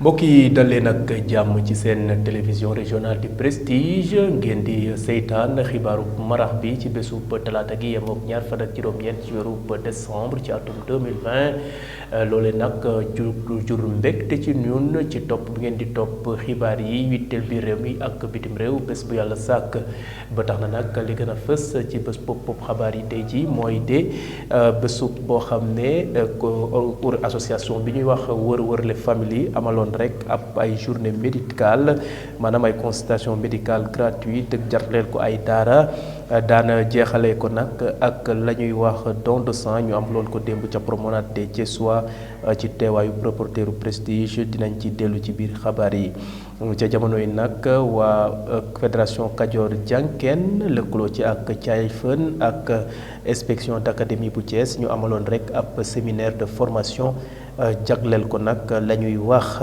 mbokk yi dalee nag jàmm ci seen télévision régionale du prestige ngeen di seytaan xibaaru marax bi ci bésub talaata gi yemook ñaar fan ak juróom-ñeent ci weerub décembre ci atum 2020 loole nag jur mbégte ci ñun ci topp bi ngeen di topp xibaar yi yitteel bi réew mi ak bitim réew bés bu yàlla sàkk ba tax na nag li gën a fës ci bés bopp xabaar yi tey ji mooy de bésub boo xam ne pour association bi ñuy wax wër les familles amaloon rek ab ay journée médicale maanaam ay consultation médicale gratuite jarleel ko ay daana jeexalee ko nag ak la ñuy wax don de sang ñu am loon ko démb ca promenade des Thiessois ci teewaayu reporteru prestige dinañ ci dellu ci biir xabaar yi ca jamono yi nag waa fédération Kajoor Jànkeen lëkkaloo ci ak Caayfën ak inspection d'académie bu Thiès ñu amaloon rek ab séminaire de formation jagleel ko nag la ñuy wax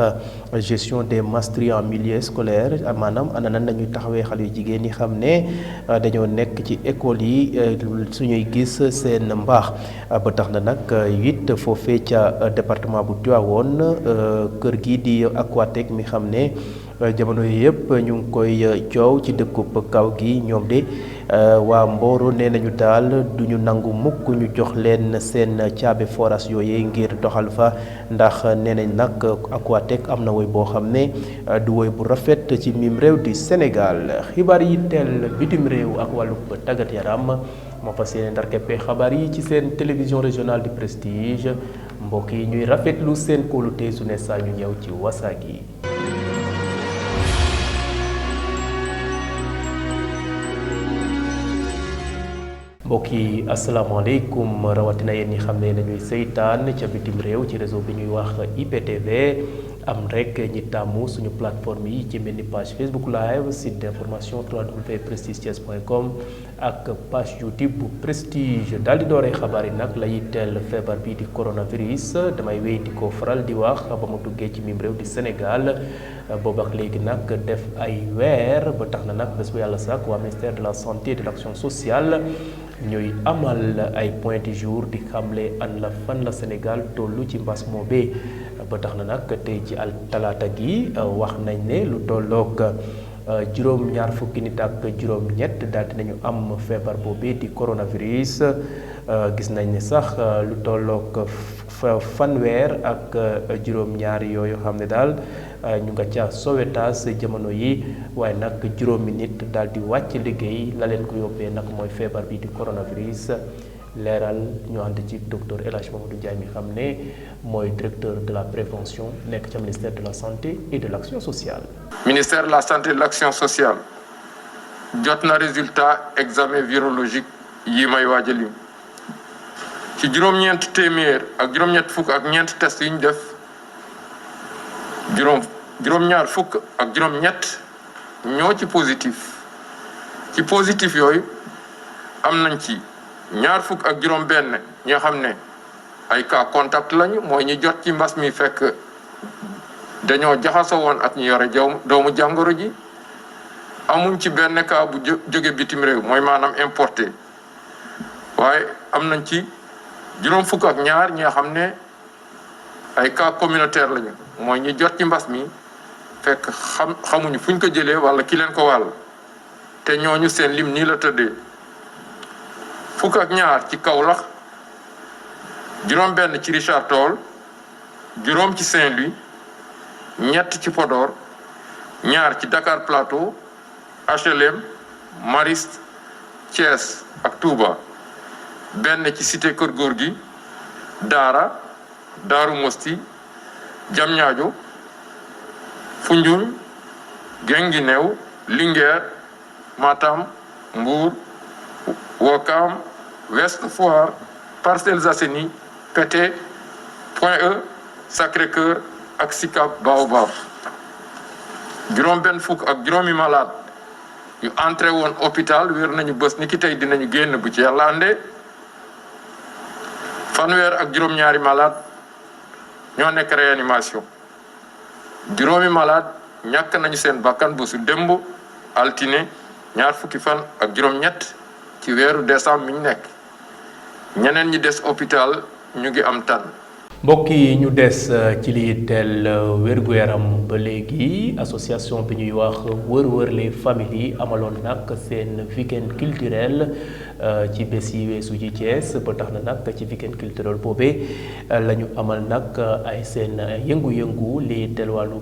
gestion des masteries en milieu scolaire maanaam ana nan lañuy taxawee xale yu jigéen ñi xam ne dañoo nekk ci école yi suñuy gis seen mbaax ba tax na nag it foofee ca département bu Tivaouane kër gi di Aquatec mi xam ne jamono yi yëpp ñu ngi koy coow ci dëkkub kaw gi ñoom de waa Mboro nee nañu daal duñu nangu mukk ñu jox leen seen caabi forage yooyee ngir doxal fa ndax nee nañ nag Aquatec am na woy boo xam ne du woy bu rafet ci mim réew di Sénégal xibaar yi teel bitim réew ak wàllu tàggat yaram moo fas yéene ndar keppe xabaar yi ci seen télévision régionale du prestige mbokk yi ñuy rafetlu seen kóolute su ne saa ñu ñëw ci Wassare. mbokk yi asalaamaaleykum rawatina yéen ñi xam ne dañuy seytaan ca bitim réew ci réseau bi ñuy wax IPTV am rek ñi tàmmu suñu plateforme yi ci mel ni page Facebook live site d'information www.prestigethies.com ak page YouTube bu Prestige daal di dooree xabaar yi nag la yitteel feebar bi di coronavirus damay wéy di ko faral di wax ba mu duggee ci mim réew di Sénégal boobu ak léegi nag def ay weer ba tax na nag bés bu yàlla sàkk waa ministère de la santé et de l'action sociale ñuy amal ay point du jour di xamle an la fan la Sénégal tollu ci mbas moobee ba tax na nag tey ci talaata gi wax nañ ne lu tolloog juróom-ñaar fukki nit ak juróom-ñett daal dinañu am feebar boobee di coronavirus gis nañ ne sax lu tolloog fanweer ak juróom-ñaar yooyu xam ne daal ñu nga ca Sowétas jamono yi waaye nag juróomi nit daal di wàcc liggéey la leen ko yóbbee nag mooy feebar bi di coronavirus leeral ñu ànd ci docteur El Hadj Mamadou Ndiaye mi xam ne mooy directeur de la prévention nekk ca ministère de la santé et de l'action sociale. ministère de la santé et de l'action sociale jot na résultat examen virologique yi may waaj a lim ci juróom-ñeent téeméer ak juróom-ñett fukk ak ñeent test yi ñu def juróom-ñaar fukk ak juróom-ñett ñoo ci positif yooyu am nañ ci ñaar fukk ak juróom-benn ñi nga xam ne ay cas contact lañu mooy ñi jot ci mbas mi fekk dañoo jaxasoo woon ak ñu yore doomu jàngoro ji amuñ ci benn cas bu jóge bitim réew mooy maanaam importé waaye am nañ ci juróom fukk ak ñaar ñi nga xam ne ay cas communautaire lañu mooy ñi jot ci mbas mi fekk xamuñu fuñ ko jëlee wala ki leen ko wàll te ñooñu seen lim nii la tëddee fukk ak ñaar ci Kaolack juróom benn ci Richard Toll juróom ci Saint-Louis ñett ci Podor ñaar ci Dakar Plateau HLM Mariste Thiès ak Touba benn ci Cité Keur Gorgui Daara Daaru Mosti Diamniadio Foundiougne Guinguinéo Linguère Matam Mbour Ouakam Ouest Foire Parcelles Assainies Pété Point E Sacré-Cœur ak Sicap Baobab juróom benn fukk ak juróomi malade yu entré woon hôpital wér nañu bés ni ki tey dinañu génn bu ci yàlla àndee fanweer ak juróom-ñaari malade ñoo nekk réanimation juróomi malade ñàkk nañu seen bakkan bu su démb altine ñaar fukki fan ak juróom-ñett ci weeru décembre mi ñu nekk ñeneen ñi des hôpital ñu ngi am tan mbokk yi ñu des ci li teel wér-gu-yaram ba léegi association bi ñuy wax wër-wër les familles amaloon nag seen weekend culturel ci bés yi weesu ci Thiès ba tax na nag ci weekend culturel boobee la ñu amal nag ay seen yëngu-yëngu li teel wàllu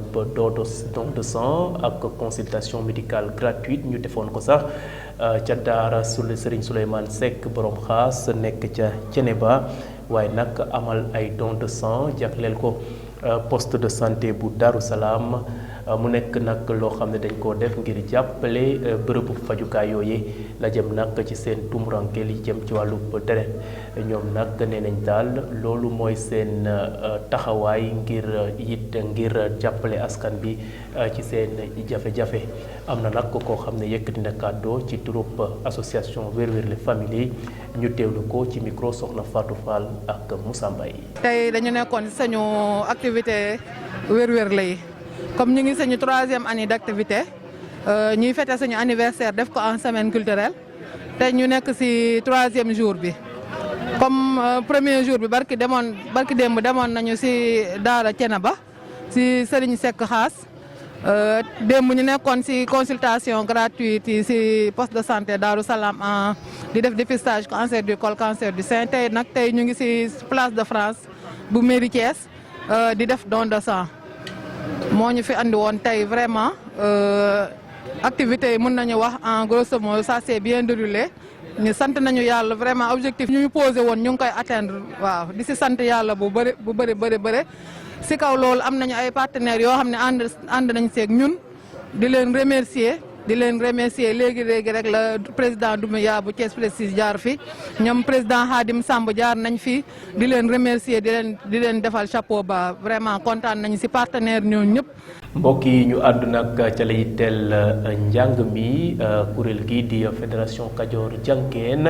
don de sang ak consultation médicale gratuite ñu defoon ko sax ca daara Serigne Souleymane Seck borom xaas nekk ca Ceneba waaye nag amal ay don de sang jagleel ko poste de santé bu Darou Salaam mu nekk nag loo xam ne dañ koo def ngir jàppale bërëbu fajukaay yooyu la jëm nag ci seen tumuranke li jëm ci wàllu deret ñoom nag nee nañ daal loolu mooy seen taxawaay ngir jàppale askan bi ci seen jafe-jafe am na nag koo xam ne yëkkati na kàddoo ci turub association wër-wër les familles ñu teewlu ko ci micro soxna Fatou Fall ak Moussa Mbaye. tey dañu nekkoon ci sañu activité wër-wër lay comme ñu ngi sañu 3e année d'activité ñuy fêter suñu anniversaire def ko en semaine culturelle te ñu nekk ci 3e jour bi comme premier jour bi barki démb demoon nañu ci daara Ceneba ci Serigne Seck Xaas démb ñu nekkoon ci consultation gratuite yi ci poste de santé Darou Salam di def dépistage cancer du col cancer du sein tey ñu ngi ci place de France bu mairie Thiès di def don de sang moo ñu fi andi woon tey vraiment activité yi mën nañu wax en grosso modo ça s'est bien déroulé ñu sant nañu yàlla vraiment objectif ñu posé woon ñu ngi koy atteindre waaw di ci sant yàlla bu bëri ci kaw loolu am nañu ay partenaires yoo xam ne ànd nañ seeg ñun di leen remercier léegi rek la président Doumbouya bu Thiès Prestige jaar fi ñoom président Khadim Samb jaar nañ fi di leen remercier di leen defal chapeau ba vraiment kontaan nañu ci partenaire ñooñu ñëpp. mbokk yi ñu àddu nag ca lay teel njàng mi kuréel gi di fédération Kajoor Jànkeen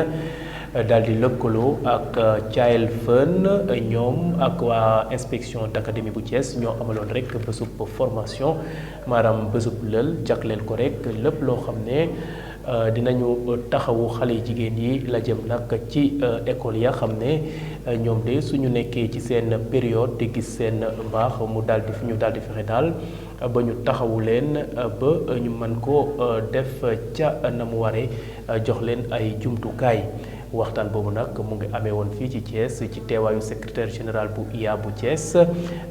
daal di lëkkaloo ak Child Fund ñoom ak waa inspection d'académie bu Thiès ñoo amaloon rek bésub formation maanaam bésub lël jagleel ko rek lépp loo xam ne dinañu taxawu xale yu jigéen yi la jëm nag ci école ya xam ne ñoom de suñu nekkee ci seen période di gis seen mbaax ñu daal di fexe daal ba ñu taxawu leen ba ñu mën ko def ca na mu waree jox leen ay jumtukaay. waxtaan boobu nag mu ngi amee woon fii ci Thiès ci teewaayu secrétaire général bu IA bu Thiès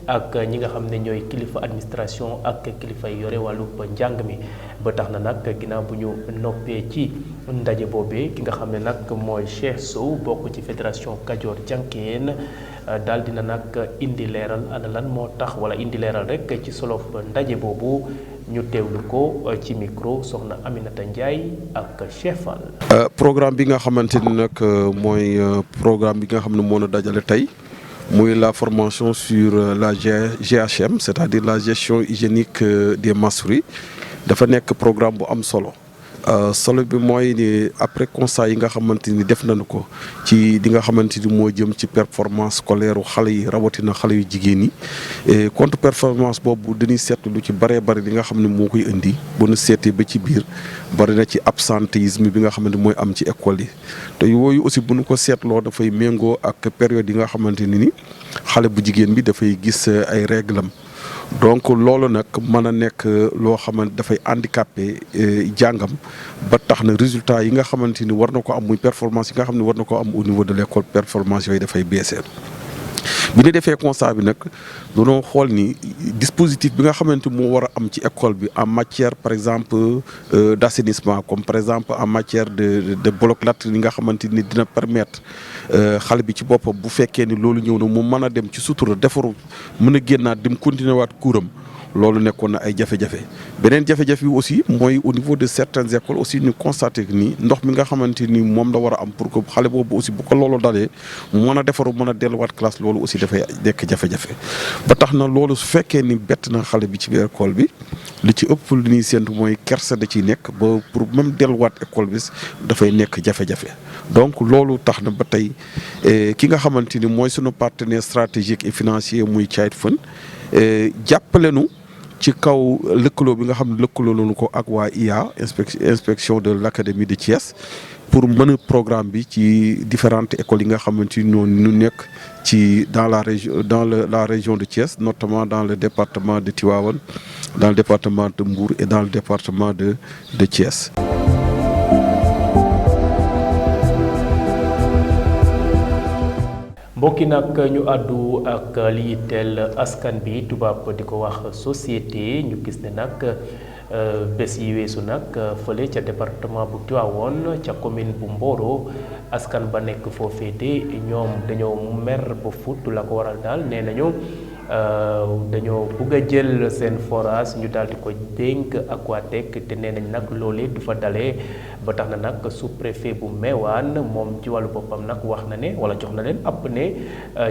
ak ñi nga xam ne ñooy kilifa administration ak kilifa yi yore wàllu njàng mi ba tax na nag ginnaaw bu ñu noppee ci ndaje boobee ki nga xam ne nag mooy Cheikh Sow bokk ci fédération Kajoor Jànkeen daal dina nag indi leeral ana lan moo tax wala indi leeral rek ci solo ndaje boobu ñu teewlu ko ci micro soxna Aminata Ndiaye ak Cheikh Fall. programme bi nga xamante ni nag mooy programme bi nga xam ne moo na dajale tey muy la formation sur la GHM c'est-à-dire la gestion hygiénique des menstrues dafa nekk programme bu am solo. solo bi mooy ni après constat yi nga xamante ni def nañu ko ci li nga xamante ni moo jëm ci performance scolaire xale yi rawatina xale yu jigéen yi contre performance boobu dañuy seetlu lu ci bëree bëri li nga xam ne moo koy indi bu nu seetee ba ci biir bëri na ci absentéisme bi nga xamante ni mooy am ci école yi te yooyu aussi bu nu ko seetloo dafay méngoo ak période yi nga xamante ni xale bu jigéen bi dafay gis ay réglam donc loolu nag mën a nekk loo xamante dafay handicapé jàngam ba tax na résultat yi nga xamante ni war na ko am muy performance yi nga xam ne war na ko am au niveau de l'école performance yooyu dafay baissé bi ñu defee constat bi nag dañoo xool ni dispositif bi nga xamante moo war a am ci école bi en matière par exemple d'assainissement comme par exemple en matière de bloc latrines yi nga xamante ni dina permettre xale bi ci boppam bu fekkee ni loolu ñëw na mu mën a dem ci sutura defaru mën a génnaat dem continuer waat kuuram loolu nekkoon na ay jafe-jafe beneen jafe-jafe yi aussi mooy au niveau de certaines écoles aussi ñu constaté que ni ndox mi nga xamante ni moom la war a am pour que xale boobu aussi bu ko loolu dalee mën a defaru mën a delluwaat classe loolu aussi dafay nekk jafe-jafe ba tax na loolu su fekkee ni bett na xale bi ci biir école bi li ci ëpp li ñuy séntu mooy kersa da ciy nekk ba pour même delluwaat école bi dafay nekk jafe-jafe donc loolu tax na ba tey ki nga xamante ni mooy sunu partenaire stratégique et financier muy Child Fund jàppale nu ci kaw lëkkaloo bi nga xam ne lëkkaloo nañu ko ak waa IA inspection de l'académie de Thiès pour mën programme bi ci différentes écoles yi nga xamante ni ñu nekk ci dans la région la région de Thiès, notamment dans le département de Tivaouane, dans le département de Mbour et dans le département de Thiès. mbokki nag ñu àddu ak li yitteel askan bi tubaab di ko wax société ñu gis ne nag bés yi weesu nag fële ca département bu Tivaouane ca commune bu Mboro askan ba nekk foofeete ñoom dañoo mer ba futt la ko waral daal nee nañu dañoo bugg a jël seen forage ñu daal di ko dénk Aquatech te nee nañ nag loolee du fa dalee ba tax na nag sous-préfet bu Mewane moom ci wàllu boppam nag wax na ne wala jox na leen app ne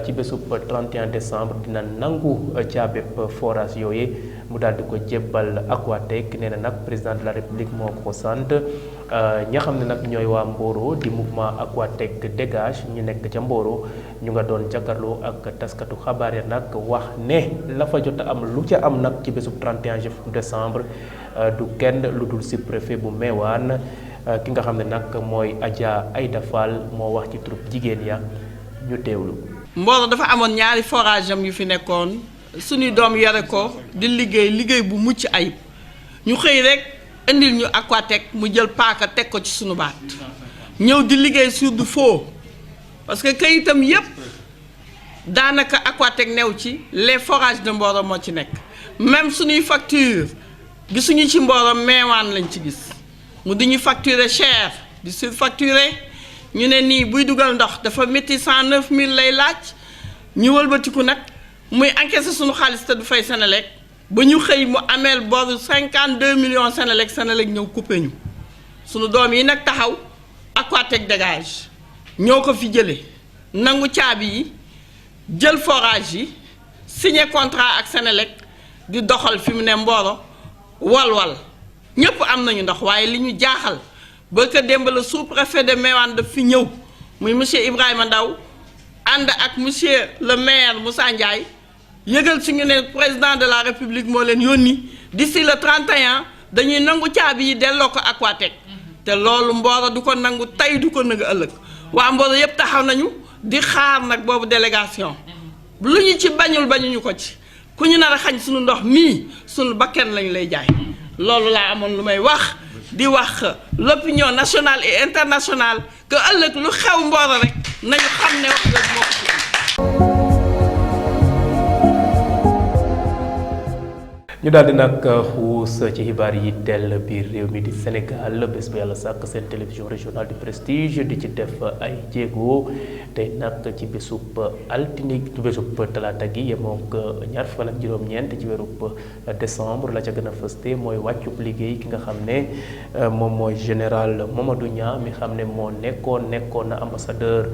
ci bésub 31 décembre dina nangu caabépp forage yooyu mu daal di ko jébbal Aquatech nee na nag président de la république moo ko sant ña xam ne nag ñooy waa Mboro di mouvement Aquatech dégage ñu nekk ca Mboro ñu nga doon jàkkaarloo ak taskatu xabaar ya nag wax ne la fa jot a am lu ca am nag ci bésub 31 décembre du kenn lu dul sous-préfet bu Mewane ki nga xam ne nag mooy Adja Aïda Fall moo wax ci troupe jigéen ya ñu teewlu. Mboro dafa amoon ñaari forage am yu fi nekkoon suñuy doom yore ko di liggéey bu mucc ayib ñu xëy rek indil ñu Aquatech mu jël paaka teg ko ci suñu baat ñëw di liggéey sur du faux parce que kayitam yépp daanaka Aquatech new ci les forages de Mboro moo ci nekk même suñuy facture gisuñu ci Mboro Mewane lañ ci gis mu di ñu facturer cher di surfacturer ñu ne nii buy dugal ndox dafa métti 109 000 lay laaj ñu wëlbatiku nag muy encaissé suñu xaalis te du fay Senelec ba ñu xëy mu ameel boru 52 millions Senelec ñëw coupé ñu suñu doom yi nag taxaw Aquatech dégage ñoo ko fi jëlee nangu caabi yi jël forage yi signé contrat ak Senelec di doxal fi mu ne Mboro walwal ñëpp am nañu ndox waaye li ñu jaaxal ba ka démb la sous-préfet de Mewane daf fi ñëw muy monsieur Ibrahima Ndaw ànd ak monsieur le maire Moussa Ndiaye yëgal suñu ne président de la république moo leen yónni d'ici le 31 dañuy nangu caabi yi delloo ko Aquatech te loolu Mboro du ko nangu tey du ko nëg ëllëg waa Mboro yëpp taxaw nañu di xaar nag boobu délégation lu ñu ci bañuñu ko ci ku ñu nar a xañ suñu ndox mii suñu bakken lañu lay jaay loolu laa amoon lu may wax di wax l'opinion nationale et internationale que ëllëg lu xew Mboro rek nañu xam ne wax dëgg moo ko ci ñu daal di nag xuus ci xibaar yi teel biir réew mi di Sénégal bés bu yàlla sàkk seen télévision régionale du prestige di ci def ay jéego tey nag ci bésub altine ci bésub talaata gi yemook ñaar fukk ak juróom-ñeent ci weerub décembre la ca gën a fëste mooy wàccub liggéey ki nga xam ne moom mooy général Mamadou Niang mi xam ne moo nekkoon na ambassadeur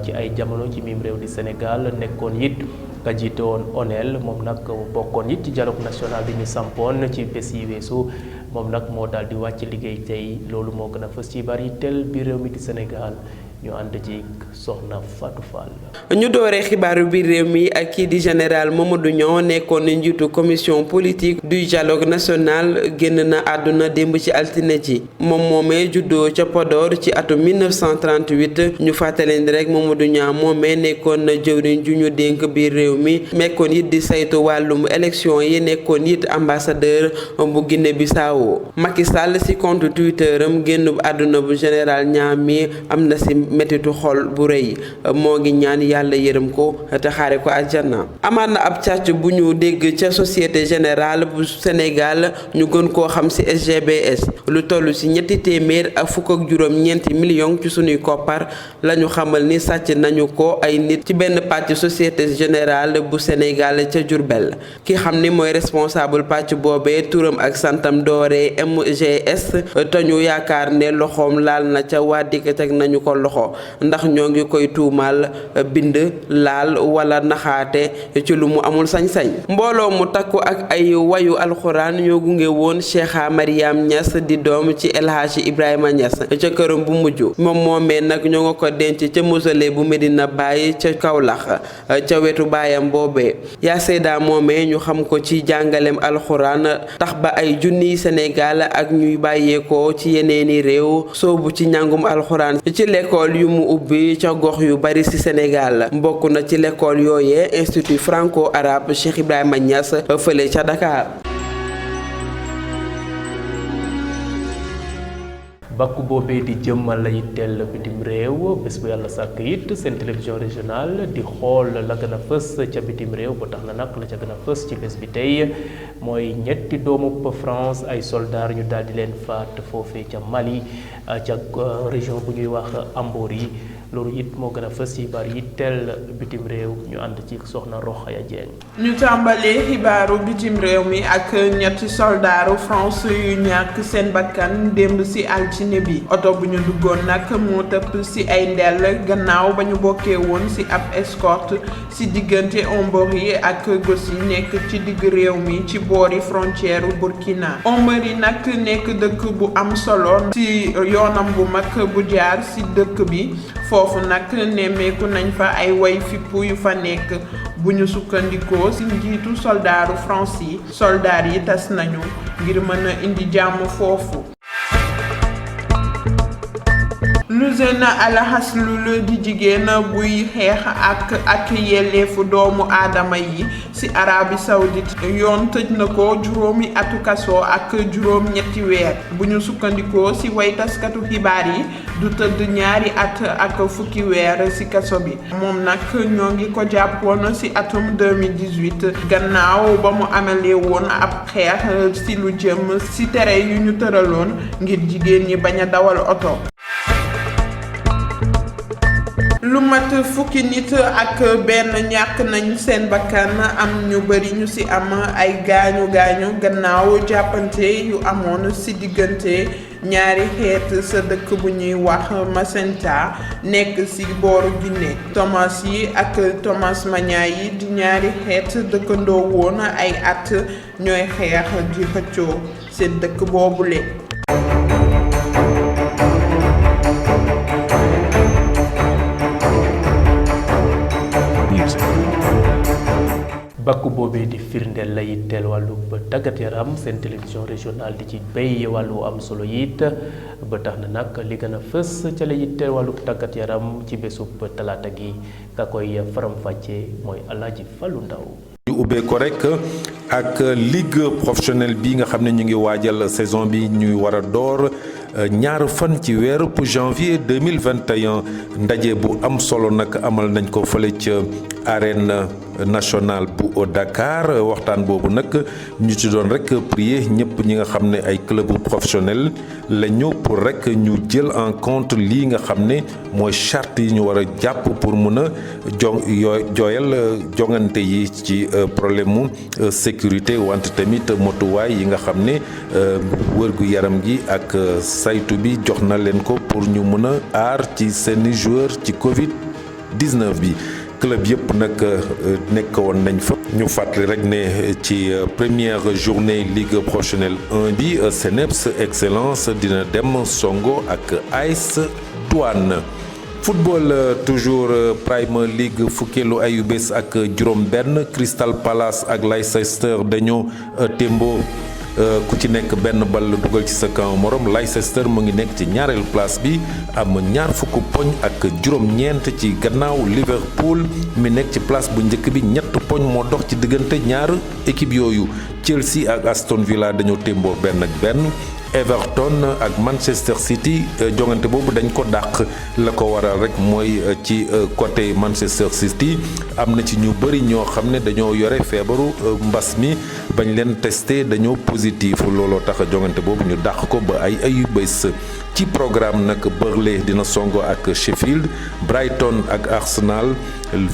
ci ay jamono ci mim réew di Sénégal nekkoon it ka jiite woon ONEL moom nag bokkoon it ci dialogue national bi ñu sampoon ci bés yi weesu moom nag moo daal di wàcc liggéey tey loolu moo gën a fës ci bari tel bi réew mi di Sénégal ñu ànd ci soxna Fatou Fall. ñu dooree xibaaru biir réew mi ak kii di général Mamadou Niang nekkoon njiitu commission politique du dialogue national génn na àdduna démb ci altine ji moom moomee juddoo ca Podor ci atum 1938 ñu fàttali ni rek Mamadou Niang moomee nekkoon na jëwriñ ju ñu dénk biir réew mi nekkoon it di saytu wàllum élection yi nekkoon it ambassadeur bu Guinée Bissau Macky Sall si compte Twitter am génn àdduna bu général Niang mi am na si mettitu xol bu rëy moo ngi ñaan yàlla yërëm ko te xaare ko àjjana amaat na ab càcc bu ñu dégg ca société générale bu Sénégal ñu gën koo xam ci SGBS lu toll ci $347 millions ci sunuy koppar la ñu xamal ni sàcc nañu ko ay nit ci benn pàcc société générale bu Sénégal ca Diourbel ki xam ni mooy responsable pàcc boobee turam ak santam dooree MGS te ñu yaakaar ne loxoom laal na ca waa dikk teg nañu ko loxo loxo ndax ñoo ngi koy tuumaal bind laal wala naxaate ci lu mu amul sañ-sañ. mbooloo mu takku ak ay wayu alxuraan ñoo gunge woon Cheikha Mariam Niass di doom ci El Hadji Ibrahima Niass ca këram bu mujj moom moomee nag ñoo nga ko denc ca mausolée bu Medina Baye ca Kaolack ca wetu baayam boobee yaa Seyda moomee ñu xam ko ci jàngaleem alxuraan tax ba ay junniy Sénégal ak ñuy bàyyeekoo ci yeneeni réew soobu ci njàngum alxuraan ci l'école yu mu ubbi ca gox yu bari ci Sénégal bokk na ci l'école yooyee institut franco-arabe Cheikh Ibrahima Niass fële ca Dakar. bakku boobee di jëmmal la yitteel bitim réew bés bu yàlla sàkk it seen télévision régionale di xool la gën a fës ca bitim réew ba tax na nag la ca gën a fës ci bés bi tey mooy ñetti doomu France ay soldats ñu daal di leen faat foofee ca Mali ca région bu ñuy wax Ambori loolu it moo gën a fës ci xibaar yi teel bitim réew ñu ànd ci soxna Rokhaya Dieng. ñu tàmbalee xibaaru bitim réew mi ak ñetti soldaaru France yu ñàkk seen bakkan démb ci altine bi oto bu ñu duggoon nag moo tëpp ci ay ndell gannaaw ba ñu bokkee woon ci ab escorte ci diggante Ombori ak Gossi nekk ci digg réew mi ci boori frontière Burkina. Ombori nag nekk dëkk bu am solo ci yoonam bu mag bu jaar ci dëkk bi. foofu nag nemmeeku nañ fa ay way fippu yu fa nekk bu ñu sukkandikoo ci njiitu soldaaru France yi soldaar yi tas nañu ngir mën a indi jàmm foofu. Luzena Al Haslul di jigéen buy xeex ak yelleefu doomu aadama yi ci Arabie Saoudite yoon tëj na ko juróomi atu kaso ak juróom ñetti weer bu ñu sukkandikoo ci way taskatu xibaar yi du tëdd ñaari at ak fukki weer ci kaso bi moom nag ñoo ngi ko jàppoon ci atum 2018 gannaaw ba mu amalee woon ab xeex ci lu jëm ci tere yu ñu tëraloon ngir jigéen ñi bañ a dawal oto. lu mat fukki nit ak benn ñàkk nañ seen bakkan am ñu bari ñu ci am ay gaañu gannaaw jàppante yu amoon ci diggante ñaari xeet sa dëkk bu ñuy wax Macenta nekk ci booru Guinée. Thomas yi ak Thomas Magna yi di ñaari xeet dëkkandoo woon ay at ñooy xeex di xëccoo seen dëkk boobule. bakku boobee di firndeel la yitteel wàllu tàggat yaram seen télévision régionale di ci béy wàllu am solo it ba tax na nag li gën a fës ca la yitteel wàllu tàggat yaram ci bésub talaata gi ka koy faram-fàccee mooy Alaaji Fallu Ndaw. ñu ubbee ko rek ak ligue professionnelle bi nga xam ne ñu ngi waajal saison bi ñuy war a door ñaar fan ci weeru janvier 2021 ndaje bu am solo nag amal nañ ko fële ca arène nationale bu Dakar waxtaan boobu nag ñu ci doon rek prier ñëpp ñi nga xam ne ay club professionnel la ñu pour rek ñu jël en compte lii nga xam ne mooy charte yi ñu war a jàpp pour mun a jooyal jongante yi ci problème mu sécurité wante tamit motuwaay yi nga xam ne wërgu yaram gi ak saytu bi jox na leen ko pour ñu mun a aar ci seeni joueur ci Covid 19 bi. club yëpp nag nekk woon nañ fa ñu fàttali rek ne ci première journée ligue professionnelle 1 bi CNEPS Excellence dina dem songo ak AS Douane. football toujours Premier League fukkeelu ayu bés ak juróom benn Crystal Palace ak Leicester dañoo témboo ku ci nekk benn ball dugal ci sa camp morom. Leicester mu ngi nekk ci ñaareelu place bi am ñaar fukk poñ ak juróom-ñeent ci gannaaw Liverpool mi nekk ci place bu njëkk bi ñett poñ moo dox ci diggante ñaar équipe yooyu. Chelsea ak Aston Villa dañoo témboo benn ak benn. Everton ak Manchester City jongante boobu dañ ko dàq la ko waral rek mooy ci côté Manchester City am na ci ñu bëri ñoo xam ne dañoo yore feebaru mbas mi bañ leen testé dañoo positif looloo tax jongante boobu ñu dàq ko ba ay bés ci programme nag Burnley dina songo ak Sheffield, Brighton ak Arsenal,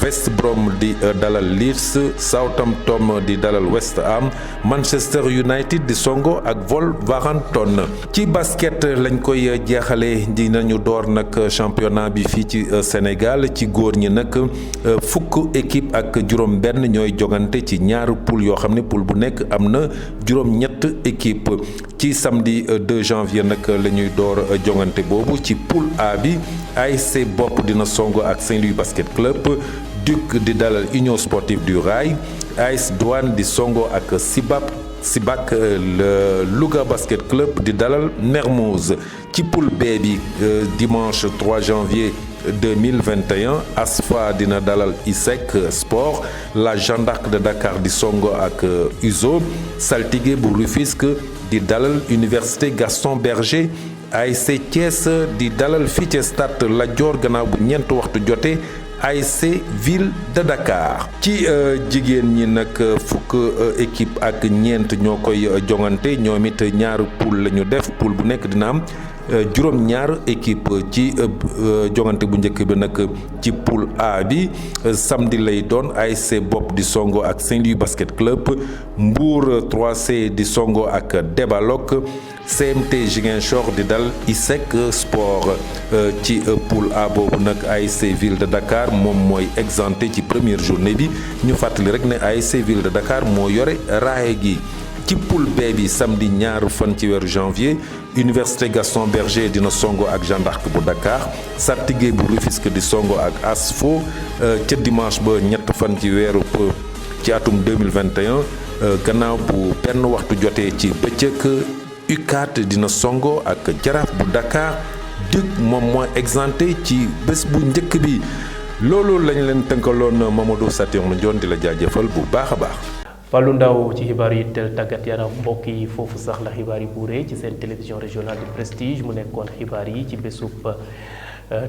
West Brom di dalal Leeds, Southampton di dalal West Ham, Manchester United di songo ak Wolverhampton. ci basket lañ koy jeexale dinañu door nag championnat bi fii ci Sénégal. ci góor ñi nag fukk équipe ak juróom benn ñooy jogante ci ñaari poule yoo xam ne poule bu nekk am na juróom-ñett équipe. ci samedi 2 janvier nag la ñuy door jongante boobu. ci poule A bi ASC Bopp dina songo ak Saint-Louis Basket Club, Duc di dalal Union Sportive du Rail, AS Douane di songo ak Sibac, le Louga Basket Club di dalal Mermoz. ci poule B bi dimanche 3 janvier 2021 ASFA dina dalal ISEC Sport, la Jeanne d'Arc de Dakar di songo ak USO, Saltigué bu Rufisque di dalal Université Gaston Berger, ASC Thiès di dalal fii ci stade Lat Dior gannaaw bu ñeent waxtu jotee ASC Ville de Dakar. ci jigéen ñi nag fukk équipe ak ñeent ñoo koy jongante ñoom it ñaari poule la ñu def. poule bu nekk dina am juróom-ñaar équipe. ci jongante bu njëkk bi nag ci poule A bi samedi lay doon ASC Bopp di songo ak Saint-Louis Basket Club, Mbour 3C di songo ak Débalok, CMT Ziguinchor di dal ISEC Sport. ci poule A boobu nag ASC Ville de Dakar moom mooy exempté ci première journée bi. ñu fàttali rek ne ASC Ville de Dakar moo yore raaye gi. ci poule B bi samedi ñaar fan ci weeru janvier Université Gaston Berger dina songo ak Jeanne d'Arc bu Dakar, Saltigué bu Rufisque di songo ak ASFO. ca dimanche ba ñett fan ci weeru ci atum 2021 gannaaw bu benn waxtu jotee ci bëccëg UCAD dina songo ak Jaraaf bu Dakar. Duc moom mooy exempté ci bés bu njëkk bi. loolu lañ leen tënkaloon. Mamadou Saturne Ndione di la jaajëfal bu baax a baax. Fallou Ndaw ci xibaar yi teel tàggat yaram mbokk yi foofu sax la xibaar yi buuree ci seen télévision régionale du Prestige mu nekkoon xibaar yi ci bésub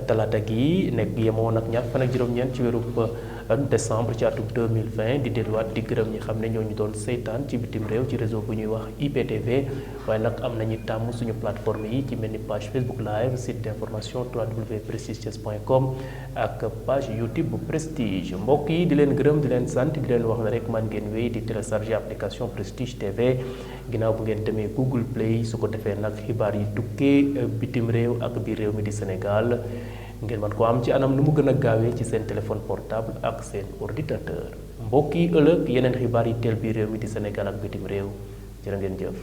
talaata gi nekk yemoon ak ñaar fan ak juróom-ñeent ci weeru décembre ci atum 2020 di delluwaat di gërëm ñi xam ne ñoo ñu doon seytaan ci bitim réew ci réseau bu ñuy wax IPTV waaye nag am nañu tàmm suñu plateforme yi ci mel ni page Facebook live site d'information www.prestigethies.com ak page YouTube bu Prestige. mbokk yi di leen gërëm di leen sant di leen wax ne rek man ngeen wéy di télécharger application Prestige TV ginnaaw bu ngeen demee Google Play su ko defee nag xibaar yi tukkee bitim réew ak biir réew mi di Sénégal ngeen mën ko am ci anam nu mu gën a gaawee ci seen téléphone portable ak seen ordinateur. mbokk yi ëllëg yeneen xibaar yi teel biir réew mi di Sénégal ak bitim réew jërë ngeen jëf.